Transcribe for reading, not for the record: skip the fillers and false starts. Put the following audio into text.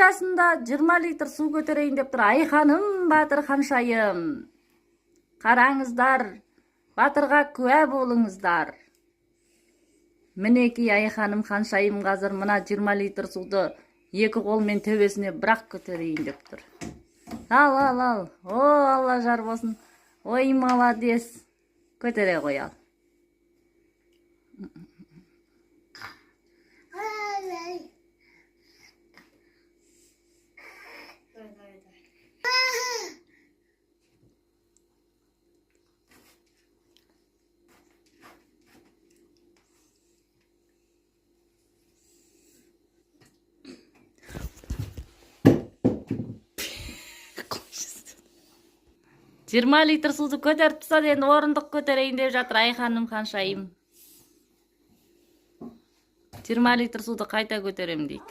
жасында 20 литр су көтерейін деп тұр. Айханым Батыр Ханшайым. Қараңыздар, Батырға куә болыңыздар. Мінеки Айханым Ханшайым қазір мына 20 литр суды екі қолмен төбесіне бірақ көтерейін деп тұр. Ал. О, Алла жар болсын. Ой, молодец. Көтере қой ал. Жиырма литр суды көтеріп тастады, енді орындық көтерейін деп жатыр Айханым Ханшайым. 20 литр суды қайта көтерем дейді.